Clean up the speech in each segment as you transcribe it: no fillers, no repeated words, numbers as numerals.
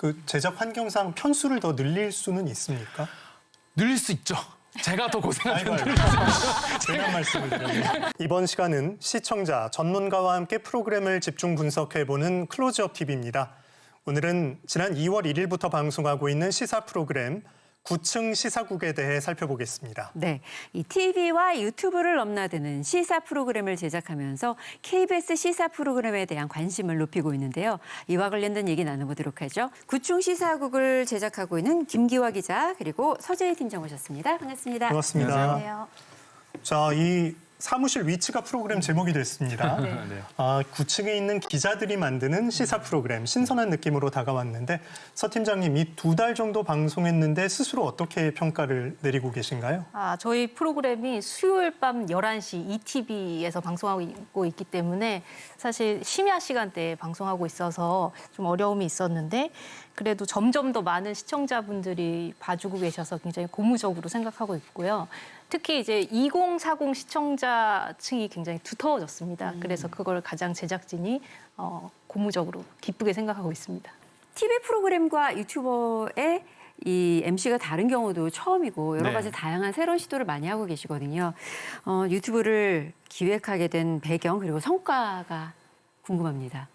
그 제작 환경상 편수를 더 늘릴 수는 있습니까? 늘릴 수 있죠. 제가 더 고생하면 괜한 말씀을 드렸네요. 이번 시간은 시청자, 전문가와 함께 프로그램을 집중 분석해보는 클로즈업 TV입니다. 오늘은 지난 2월 1일부터 방송하고 있는 시사 프로그램 9층 시사국에 대해 살펴보겠습니다. 네, 이 TV와 유튜브를 넘나드는 시사 프로그램을 제작하면서 KBS 시사 프로그램에 대한 관심을 높이고 있는데요. 이와 관련된 얘기 나눠보도록 하죠. 9층 시사국을 제작하고 있는 김기화 기자 그리고 서재희 팀장 오셨습니다. 반갑습니다. 반갑습니다. 안녕하세요. 자, 이 사무실 위치가 프로그램 제목이 됐습니다. 네. 9층에 있는 기자들이 만드는 시사 프로그램, 신선한 느낌으로 다가왔는데 서 팀장님, 이 2달 정도 방송했는데 스스로 어떻게 평가를 내리고 계신가요? 저희 프로그램이 수요일 밤 11시 ETV에서 방송하고 있기 때문에 사실 심야 시간대에 방송하고 있어서 좀 어려움이 있었는데 그래도 점점 더 많은 시청자분들이 봐주고 계셔서 굉장히 고무적으로 생각하고 있고요. 특히 이제 2040 시청자층이 굉장히 두터워졌습니다. 그래서 그걸 가장 제작진이 고무적으로 기쁘게 생각하고 있습니다. TV 프로그램과 유튜버의 이 MC가 다른 경우도 처음이고 여러 가지 다양한 새로운 시도를 많이 하고 계시거든요. 유튜브를 기획하게 된 배경 그리고 성과가 궁금합니다.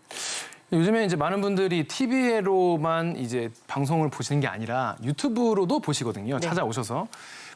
요즘에 이제 많은 분들이 TV로만 이제 방송을 보시는 게 아니라 유튜브로도 보시거든요. 찾아오셔서.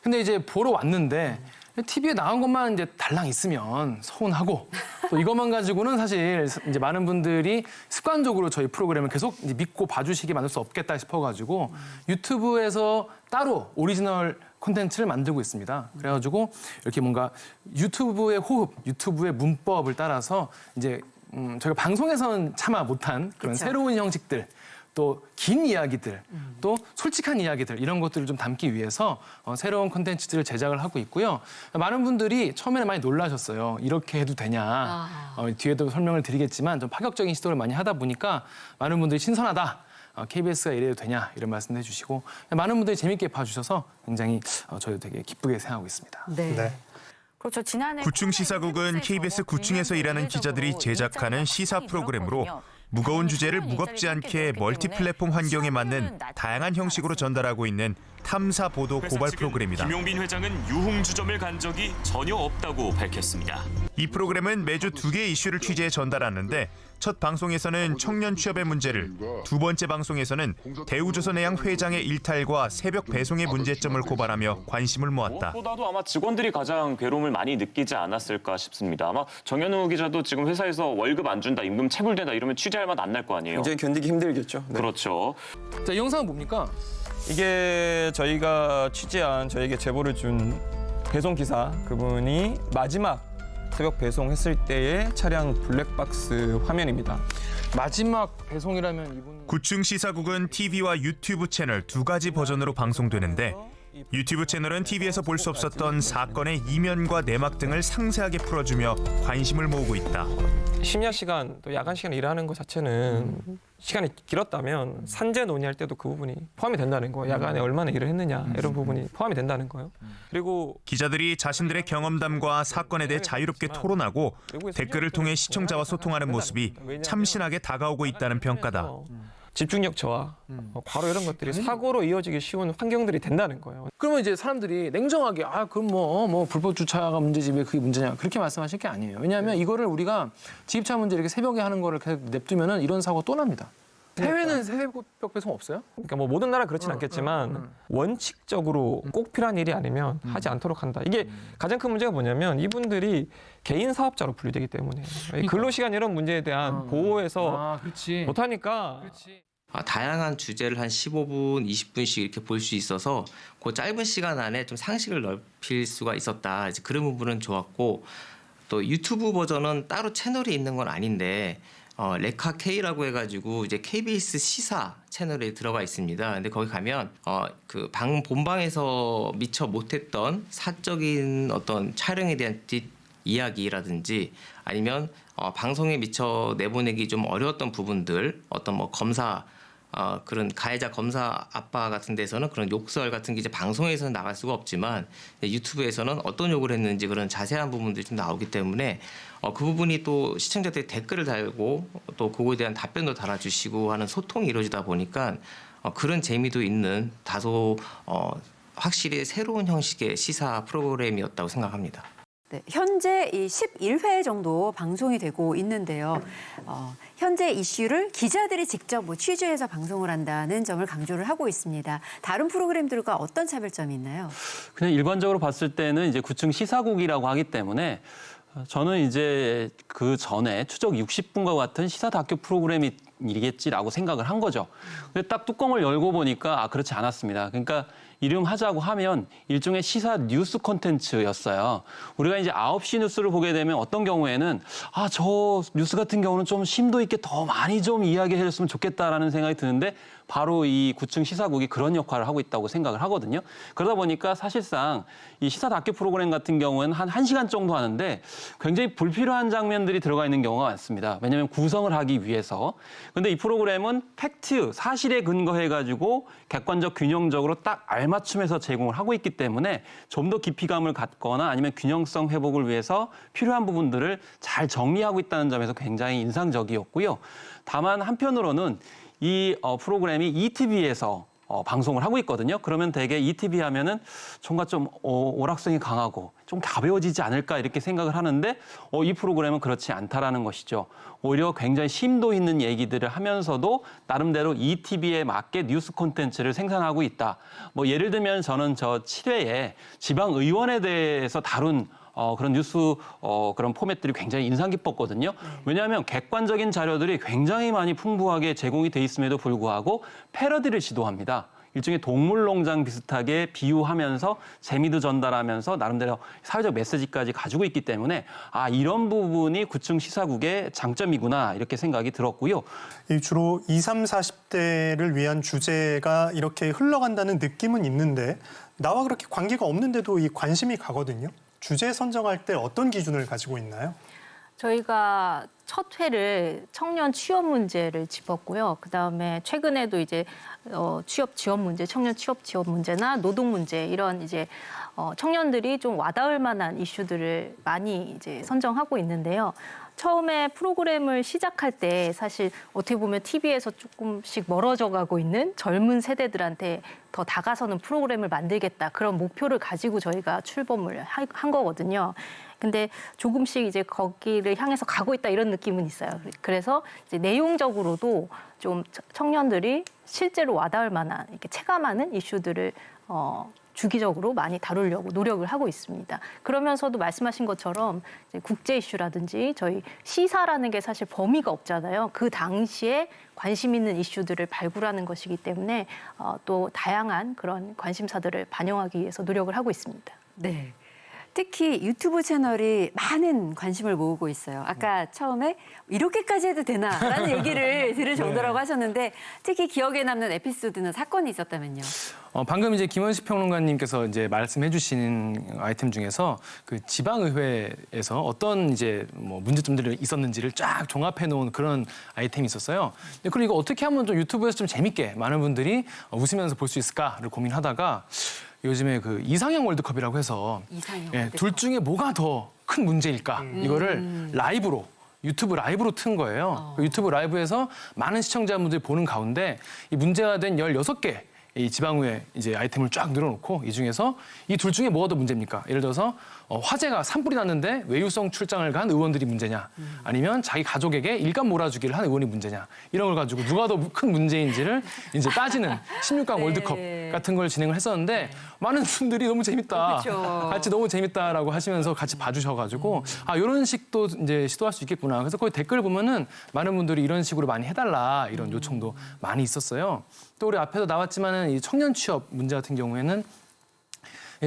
근데 이제 보러 왔는데 TV에 나온 것만 이제 달랑 있으면 서운하고 또 이것만 가지고는 사실 이제 많은 분들이 습관적으로 저희 프로그램을 계속 이제 믿고 봐주시게 만들 수 없겠다 싶어가지고 유튜브에서 따로 오리지널 콘텐츠를 만들고 있습니다. 그래가지고 이렇게 뭔가 유튜브의 호흡, 유튜브의 문법을 따라서 이제 저희가 방송에서는 차마 못한 그런 그쵸. 새로운 형식들, 또 긴 이야기들, 또 솔직한 이야기들 이런 것들을 좀 담기 위해서 새로운 콘텐츠들을 제작을 하고 있고요. 많은 분들이 처음에는 많이 놀라셨어요. 이렇게 해도 되냐. 뒤에도 설명을 드리겠지만 좀 파격적인 시도를 많이 하다 보니까 많은 분들이 신선하다. KBS가 이래도 되냐 이런 말씀도 해주시고 많은 분들이 재밌게 봐주셔서 굉장히 저희도 되게 기쁘게 생각하고 있습니다. 네. 그렇죠. 지난해 9층 시사국은 KBS 9층에서 일하는 기자들이 제작하는 시사 프로그램으로 무거운 주제를 무겁지 않게 멀티 플랫폼 환경에 맞는 다양한 형식으로 전달하고 있는 탐사 보도 고발 프로그램이다. 김용빈 회장은 유흥주점을 간 적이 전혀 없다고 밝혔습니다. 이 프로그램은 매주 2개의 이슈를 취재해 전달하는데 첫 방송에서는 청년 취업의 문제를, 두 번째 방송에서는 대우조선해양 회장의 일탈과 새벽 배송의 문제점을 고발하며 관심을 모았다. 무엇보다도 아마 직원들이 가장 괴로움을 많이 느끼지 않았을까 싶습니다. 아마 정현우 기자도 지금 회사에서 월급 안 준다, 임금 체불된다 이러면 취재할 맛 안 날 거 아니에요? 굉장히 견디기 힘들겠죠. 네. 그렇죠. 자, 이 영상은 뭡니까? 이게 저희가 취재한 저에게 제보를 준 배송 기사 그분이 마지막 새벽 배송했을 때의 차량 블랙박스 화면입니다. 마지막 배송이라면 이분 9층 시사국은 TV와 유튜브 채널 두 가지 버전으로 방송되는데 유튜브 채널은 TV에서 볼 수 없었던 사건의 이면과 내막 등을 상세하게 풀어주며 관심을 모으고 있다. 심야 시간 또 야간 시간에 일하는 것 자체는 시간이 길었다면 산재 논의할 때도 그 부분이 포함이 된다는 거예요. 야간에 얼마나 일을 했느냐 이런 부분이 포함이 된다는 거예요. 그리고 기자들이 자신들의 경험담과 사건에 대해 자유롭게 토론하고 댓글을 통해 시청자와 소통하는 모습이 참신하게 다가오고 있다는 평가다. 집중력 저하, 과로 이런 것들이 사고로 이어지기 쉬운 환경들이 된다는 거예요. 그러면 이제 사람들이 냉정하게 그럼 뭐 불법 주차가 문제지 왜 그게 문제냐 그렇게 말씀하실 게 아니에요. 왜냐하면 이거를 우리가 지입차 문제 이렇게 새벽에 하는 거를 계속 냅두면은 이런 사고 또 납니다. 해외는 새벽 배송 없어요? 그러니까 뭐 모든 나라 그렇진 않겠지만 원칙적으로 꼭 필요한 일이 아니면 하지 않도록 한다. 이게 가장 큰 문제가 뭐냐면 이분들이 개인 사업자로 분류되기 때문에 근로시간 이런 문제에 대한 보호에서 못하니까. 다양한 주제를 한 15분, 20분씩 이렇게 볼 수 있어서 그 짧은 시간 안에 좀 상식을 넓힐 수가 있었다. 이제 그런 부분은 좋았고 또 유튜브 버전은 따로 채널이 있는 건 아닌데 레카 K라고 해가지고 이제 KBS 시사 채널에 들어가 있습니다. 근데 거기 가면 그 본방에서 미처 못했던 사적인 어떤 촬영에 대한 뒷 이야기라든지 아니면 방송에 미처 내보내기 좀 어려웠던 부분들, 어떤 뭐 검사 그런 가해자 검사 아빠 같은 데서는 그런 욕설 같은 게 이제 방송에서는 나갈 수가 없지만 유튜브에서는 어떤 욕을 했는지 그런 자세한 부분들이 좀 나오기 때문에 그 부분이 또 시청자들이 댓글을 달고 또 그거에 대한 답변도 달아주시고 하는 소통이 이루어지다 보니까 그런 재미도 있는 다소 확실히 새로운 형식의 시사 프로그램이었다고 생각합니다. 네, 현재 이 11회 정도 방송이 되고 있는데요. 현재 이슈를 기자들이 직접 취재해서 방송을 한다는 점을 강조를 하고 있습니다. 다른 프로그램들과 어떤 차별점이 있나요? 그냥 일반적으로 봤을 때는 이제 9층 시사국이라고 하기 때문에 저는 이제 그 전에 추적 60분과 같은 시사 다큐 프로그램이겠지라고 생각을 한 거죠. 근데 딱 뚜껑을 열고 보니까 그렇지 않았습니다. 그러니까 이름 하자고 하면 일종의 시사 뉴스 콘텐츠였어요. 우리가 이제 9시 뉴스를 보게 되면 어떤 경우에는 저 뉴스 같은 경우는 좀 심도 있게 더 많이 좀 이야기해 줬으면 좋겠다라는 생각이 드는데 바로 이 9층 시사국이 그런 역할을 하고 있다고 생각을 하거든요. 그러다 보니까 사실상 이 시사 다큐 프로그램 같은 경우에는 한 1시간 정도 하는데 굉장히 불필요한 장면들이 들어가 있는 경우가 많습니다. 왜냐하면 구성을 하기 위해서. 근데 이 프로그램은 팩트, 사실에 근거해가지고 객관적 균형적으로 딱 알맞춤해서 제공을 하고 있기 때문에 좀 더 깊이감을 갖거나 아니면 균형성 회복을 위해서 필요한 부분들을 잘 정리하고 있다는 점에서 굉장히 인상적이었고요. 다만 한편으로는 이 프로그램이 ETV에서 방송을 하고 있거든요. 그러면 대개 ETV 하면은 뭔가 좀 오락성이 강하고 좀 가벼워지지 않을까 이렇게 생각을 하는데 이 프로그램은 그렇지 않다라는 것이죠. 오히려 굉장히 심도 있는 얘기들을 하면서도 나름대로 ETV에 맞게 뉴스 콘텐츠를 생산하고 있다. 뭐 예를 들면 저는 저 7회에 지방의원에 대해서 다룬 그런 뉴스 그런 포맷들이 굉장히 인상 깊었거든요. 왜냐하면 객관적인 자료들이 굉장히 많이 풍부하게 제공이 돼 있음에도 불구하고 패러디를 시도합니다. 일종의 동물농장 비슷하게 비유하면서 재미도 전달하면서 나름대로 사회적 메시지까지 가지고 있기 때문에 이런 부분이 9층 시사국의 장점이구나 이렇게 생각이 들었고요. 주로 20, 30, 40대를 위한 주제가 이렇게 흘러간다는 느낌은 있는데 나와 그렇게 관계가 없는데도 이 관심이 가거든요. 주제 선정할 때 어떤 기준을 가지고 있나요? 저희가 첫 회를 청년 취업 문제를 짚었고요. 그다음에 최근에도 이제 취업 지원 문제, 청년 취업 지원 문제나 노동 문제 이런 이제 청년들이 좀 와닿을 만한 이슈들을 많이 이제 선정하고 있는데요. 처음에 프로그램을 시작할 때 사실 어떻게 보면 TV에서 조금씩 멀어져 가고 있는 젊은 세대들한테 더 다가서는 프로그램을 만들겠다. 그런 목표를 가지고 저희가 출범을 한 거거든요. 근데 조금씩 이제 거기를 향해서 가고 있다 이런 느낌은 있어요. 그래서 이제 내용적으로도 좀 청년들이 실제로 와닿을 만한 이렇게 체감하는 이슈들을 주기적으로 많이 다루려고 노력을 하고 있습니다. 그러면서도 말씀하신 것처럼 이제 국제 이슈라든지 저희 시사라는 게 사실 범위가 없잖아요. 그 당시에 관심 있는 이슈들을 발굴하는 것이기 때문에 또 다양한 그런 관심사들을 반영하기 위해서 노력을 하고 있습니다. 네. 특히 유튜브 채널이 많은 관심을 모으고 있어요. 아까 처음에 이렇게까지 해도 되나라는 얘기를 들을 정도라고 하셨는데 특히 기억에 남는 에피소드나 사건이 있었다면요. 방금 이제 김원식 평론가님께서 이제 말씀해주신 아이템 중에서 그 지방의회에서 어떤 이제 뭐 문제점들이 있었는지를 쫙 종합해 놓은 그런 아이템이 있었어요. 그리고 이거 어떻게 하면 좀 유튜브에서 좀 재밌게 많은 분들이 웃으면서 볼 수 있을까를 고민하다가 요즘에 그 이상형 월드컵이라고 해서 둘 중에 뭐가 더 큰 문제일까 이거를 라이브로 유튜브 라이브로 튼 거예요. 유튜브 라이브에서 많은 시청자분들이 보는 가운데 이 문제가 된 16개 이 지방의회 이제 아이템을 쫙 늘어놓고 이 중에서 이 둘 중에 뭐가 더 문제입니까? 예를 들어서 화재가 산불이 났는데 외유성 출장을 간 의원들이 문제냐 아니면 자기 가족에게 일감 몰아주기를 한 의원이 문제냐 이런 걸 가지고 누가 더 큰 문제인지를 이제 따지는 16강 네. 월드컵 같은 걸 진행을 했었는데 많은 분들이 너무 재밌다. 그렇죠. 같이 너무 재밌다라고 하시면서 같이 봐주셔가지고 이런 식도 이제 시도할 수 있겠구나. 그래서 거기 댓글 보면은 많은 분들이 이런 식으로 많이 해달라 이런 요청도 많이 있었어요. 또 우리 앞에서 나왔지만은 이 청년 취업 문제 같은 경우에는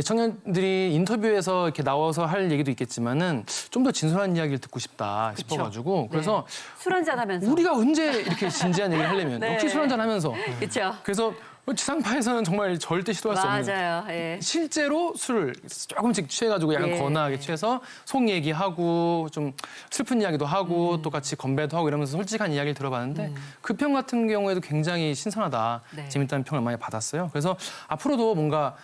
청년들이 인터뷰에서 이렇게 나와서 할 얘기도 있겠지만은 좀 더 진솔한 이야기를 듣고 싶다 싶어가지고 그래서 술 한잔 하면서. 우리가 언제 이렇게 진지한 얘기를 하려면 네. 역시 술 한잔 하면서 그렇죠. 그래서 지상파에서는 정말 절대 시도할 수 없는. 맞아요. 예. 실제로 술을 조금씩 취해가지고 약간 예. 거나하게 취해서 속 얘기하고 좀 슬픈 이야기도 하고 또 같이 건배도 하고 이러면서 솔직한 이야기를 들어봤는데 그 평 같은 경우에도 굉장히 신선하다, 네. 재밌다는 평을 많이 받았어요. 그래서 앞으로도 뭔가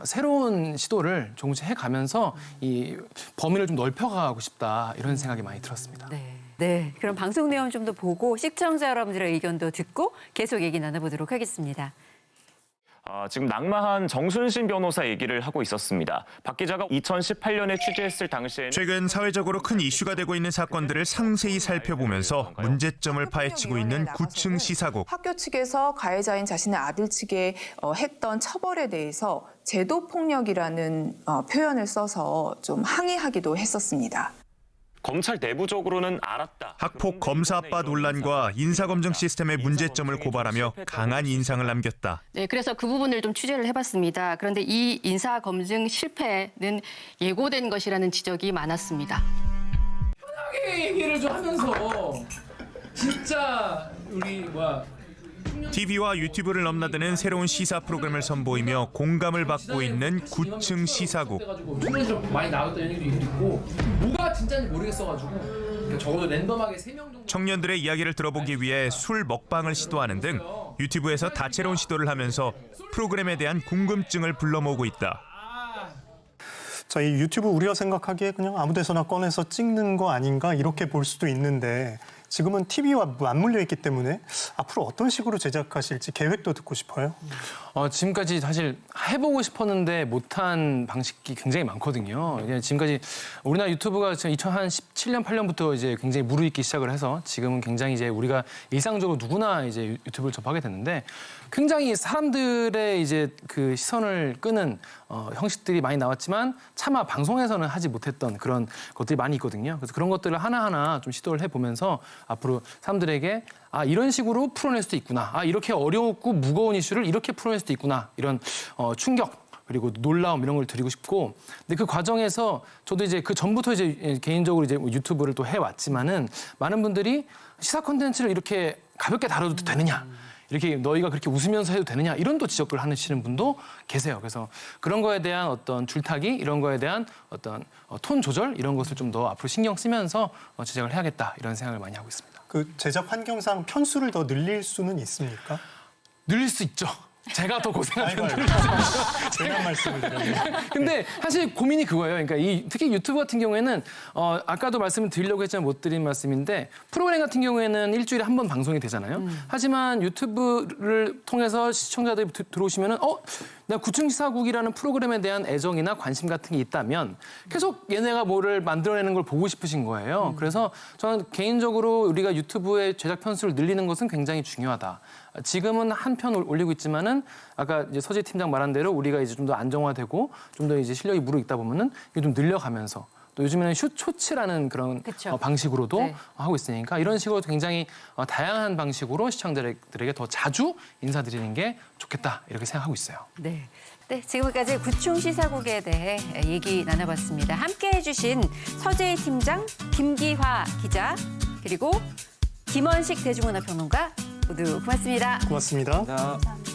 새로운 시도를 조금씩 해가면서 이 범위를 좀 넓혀가고 싶다 이런 생각이 많이 들었습니다. 네. 네. 그럼 방송 내용 좀 더 보고 시청자 여러분들의 의견도 듣고 계속 얘기 나눠보도록 하겠습니다. 지금 낙마한 정순신 변호사 얘기를 하고 있었습니다. 박 기자가 2018년에 취재했을 당시에는 최근 사회적으로 큰 이슈가 되고 있는 사건들을 상세히 살펴보면서 문제점을 파헤치고 있는 9층 시사국. 학교 측에서 가해자인 자신의 아들 측에 했던 처벌에 대해서 제도폭력이라는 표현을 써서 좀 항의하기도 했었습니다. 검찰 내부적으로는 알았다. 학폭 검사 압박 논란과 인사검증 시스템의 문제점을 고발하며 강한 인상을 남겼다. 네, 그래서 그 부분을 좀 취재를 해봤습니다. 그런데 이 인사 검증 실패는 예고된 것이라는 지적이 많았습니다. 편하게 얘기를 좀 하면서 진짜 우리 TV와 유튜브를 넘나드는 새로운 시사 프로그램을 선보이며 공감을 받고 있는 9층 시사국. 좀 많이 나왔던 얘기도 있고 뭐가 진짜인지 모르겠어가지고 그러니까 적어도 랜덤하게 3명 정도. 청년들의 이야기를 들어보기 위해 술 먹방을 시도하는 등 유튜브에서 다채로운 시도를 하면서 프로그램에 대한 궁금증을 불러 모으고 있다. 저희 유튜브 우리가 생각하기에 그냥 아무 데서나 꺼내서 찍는 거 아닌가 이렇게 볼 수도 있는데 지금은 TV와 맞물려 있기 때문에 앞으로 어떤 식으로 제작하실지 계획도 듣고 싶어요. 지금까지 사실 해보고 싶었는데 못한 방식이 굉장히 많거든요. 지금까지 우리나라 유튜브가 2017년, 8년부터 이제 굉장히 무르익기 시작을 해서 지금은 굉장히 이제 우리가 일상적으로 누구나 이제 유튜브를 접하게 됐는데 굉장히 사람들의 이제 그 시선을 끄는 형식들이 많이 나왔지만 차마 방송에서는 하지 못했던 그런 것들이 많이 있거든요. 그래서 그런 것들을 하나하나 좀 시도를 해보면서 앞으로 사람들에게 이런 식으로 풀어낼 수도 있구나. 이렇게 어렵고 무거운 이슈를 이렇게 풀어낼 수도 있구나. 이런 충격 그리고 놀라움 이런 걸 드리고 싶고, 근데 그 과정에서 저도 이제 그 전부터 이제 개인적으로 이제 유튜브를 또 해왔지만은 많은 분들이 시사 콘텐츠를 이렇게 가볍게 다뤄도 되느냐. 이렇게 너희가 그렇게 웃으면서 해도 되느냐 이런 또 지적을 하시는 분도 계세요. 그래서 그런 거에 대한 어떤 줄타기 이런 거에 대한 어떤 톤 조절 이런 것을 좀 더 앞으로 신경 쓰면서 제작을 해야겠다 이런 생각을 많이 하고 있습니다. 그 제작 환경상 편수를 더 늘릴 수는 있습니까? 늘릴 수 있죠. 제가 더 고생하면 제가 말씀을 드렸네요. 근데 사실 고민이 그거예요. 그러니까 특히 유튜브 같은 경우에는 아까도 말씀을 드리려고 했지만 못 드린 말씀인데 프로그램 같은 경우에는 일주일에 한 번 방송이 되잖아요. 하지만 유튜브를 통해서 시청자들이 들어오시면은 나 9층 시사국이라는 프로그램에 대한 애정이나 관심 같은 게 있다면 계속 얘네가 뭐를 만들어내는 걸 보고 싶으신 거예요. 그래서 저는 개인적으로 우리가 유튜브의 제작 편수를 늘리는 것은 굉장히 중요하다. 지금은 한 편 올리고 있지만은 아까 이제 서재 팀장 말한 대로 우리가 이제 좀 더 안정화되고 좀 더 이제 실력이 무르익다 보면은 이게 좀 늘려가면서 또 요즘에는 쇼츠라는 그런 방식으로도 네. 하고 있으니까 이런 식으로 굉장히 다양한 방식으로 시청자들에게 더 자주 인사드리는 게 좋겠다 이렇게 생각하고 있어요. 네. 네, 지금까지 9층 시사국에 대해 얘기 나눠봤습니다. 함께해 주신 서재희 팀장, 김기화 기자, 그리고 김원식 대중문화평론가 모두 고맙습니다. 고맙습니다. 감사합니다.